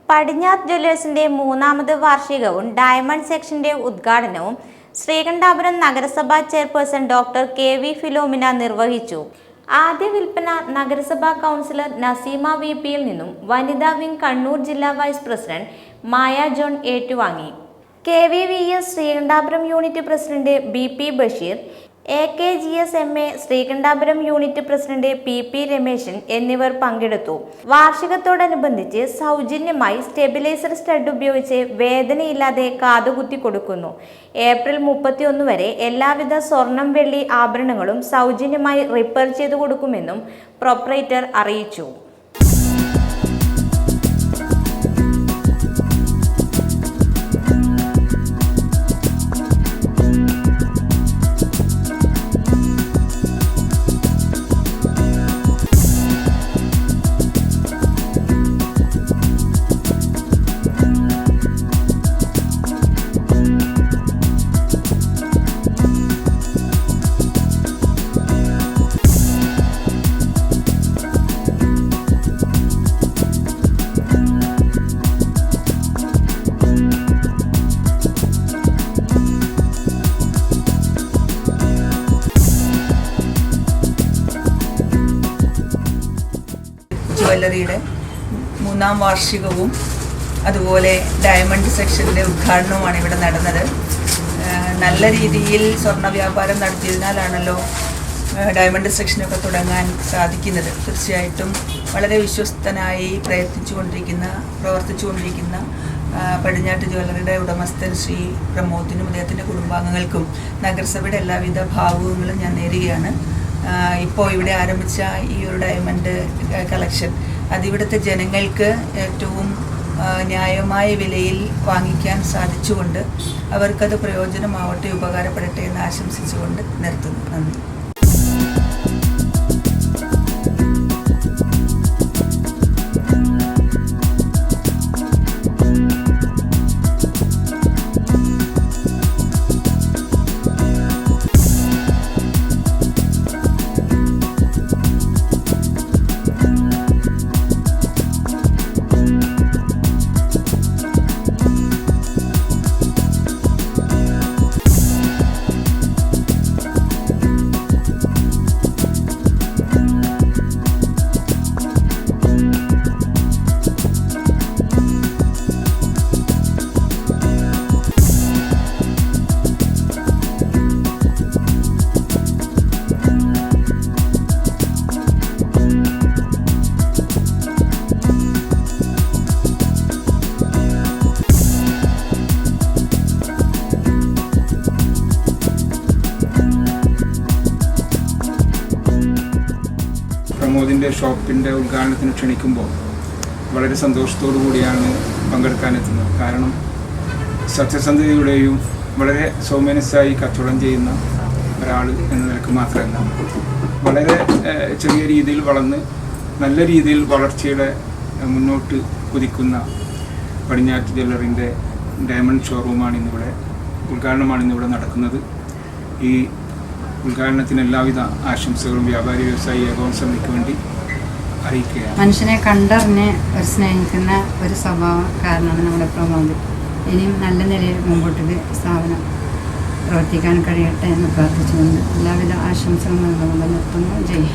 പടിഞ്ഞാത്ത് ജ്വല്ലേഴ്സിന്റെ മൂന്നാമത് വാർഷികവും ഡയമണ്ട് സെക്ഷന്റെ ഉദ്ഘാടനവും ശ്രീകണ്ഠാപുരം നഗരസഭാ ചെയർപേഴ്സൺ ഡോക്ടർ കെ.വി. ഫിലോമിന നിർവഹിച്ചു. ആദ്യ വിൽപ്പന നഗരസഭാ കൗൺസിലർ നസീമ വി.പി.യിൽ നിന്നും വനിതാ വിംഗ് കണ്ണൂർ ജില്ലാ വൈസ് പ്രസിഡന്റ് മായ ജോൺ ഏറ്റുവാങ്ങി. KVVS Sreekandapuram unit president BP. Basheer, AKGSMA Sreekandapuram unit president PP. Rameshan എന്നിവർ പങ്കെടുത്തു. വാർഷികത്തോടനുബന്ധിച്ച് സൗജന്യമായി സ്റ്റെബിലൈസർ സ്റ്റഡ് ഉപയോഗിച്ച് വേദനയില്ലാതെ കാതുകുത്തി കൊടുക്കുന്നു. ഏപ്രിൽ 31 വരെ എല്ലാവിധ സ്വർണം വെള്ളി ആഭരണങ്ങളും സൗജന്യമായി റിപ്പയർ ചെയ്തു കൊടുക്കുമെന്നും പ്രൊപ്പറേറ്റർ അറിയിച്ചു. ജ്വല്ലറിയുടെ മൂന്നാം വാർഷികവും അതുപോലെ ഡയമണ്ട് സെക്ഷൻ്റെ ഉദ്ഘാടനവുമാണ് ഇവിടെ നടന്നത്. നല്ല രീതിയിൽ സ്വർണ്ണ വ്യാപാരം നടത്തിയതിനാലാണല്ലോ ഡയമണ്ട് സെക്ഷനൊക്കെ തുടങ്ങാൻ സാധിക്കുന്നത്. തീർച്ചയായിട്ടും വളരെ വിശ്വസ്തനായി പ്രവർത്തിച്ചുകൊണ്ടിരിക്കുന്ന പടിഞ്ഞാട്ട് ജ്വല്ലറിയുടെ ഉടമസ്ഥൻ ശ്രീ പ്രമോദിനും അദ്ദേഹത്തിൻ്റെ കുടുംബാംഗങ്ങൾക്കും നഗരസഭയുടെ എല്ലാവിധ ഭാവുകങ്ങളും ഞാൻ നേരുകയാണ്. ഇപ്പോൾ ഇവിടെ ആരംഭിച്ച ഈ ഒരു ഡയമണ്ട് കളക്ഷൻ അതിവിടുത്തെ ജനങ്ങൾക്ക് ഏറ്റവും ന്യായമായ വിലയിൽ വാങ്ങിക്കാൻ സാധിച്ചുകൊണ്ട് അവർക്കത് പ്രയോജനമാവട്ടെ, ഉപകാരപ്പെടട്ടെ എന്ന് ആശംസിച്ചുകൊണ്ട് നിർത്തുന്നു. നന്ദി. പ്രമോദിൻ്റെ ഷോപ്പിൻ്റെ ഉദ്ഘാടനത്തിന് ക്ഷണിക്കുമ്പോൾ വളരെ സന്തോഷത്തോടു കൂടിയാണ് പങ്കെടുക്കാനെത്തുന്നത്. കാരണം സത്യസന്ധതയുടെയും വളരെ സൗമ്യനസ്സായി കച്ചവടം ചെയ്യുന്ന ഒരാൾ എന്ന നിലക്ക് മാത്രമല്ല, വളരെ ചെറിയ രീതിയിൽ വളർന്ന് നല്ല രീതിയിൽ വളർച്ചയുടെ മുന്നോട്ട് കുതിക്കുന്ന പടിഞ്ഞാറ്റ് ജ്വല്ലറിൻ്റെ ഡയമണ്ട് ഷോറൂമാണ് ഉദ്ഘാടനമാണ് നടക്കുന്നത്. ഈ ഉദ്ഘാടനത്തിന് എല്ലാവിധ ആശംസകളും വ്യാപാരി വ്യവസായി ഏകോപന സമിതിക്ക് വേണ്ടി അറിയിക്കുകയാണ്. മനുഷ്യനെ കണ്ടറിഞ്ഞ് സ്നേഹിക്കുന്ന ഒരു സ്വഭാവക്കാരനാണ് നമ്മുടെ പ്രമോദ്. ഇനിയും നല്ല നിലയിൽ മുമ്പോട്ട് സ്ഥാപനം പ്രവർത്തിക്കാൻ കഴിയട്ടെ എന്ന് പ്രാർത്ഥിച്ചുകൊണ്ട് എല്ലാവിധ ആശംസകളും നൽകുന്നത് നിർത്തുന്നു. ജയ്.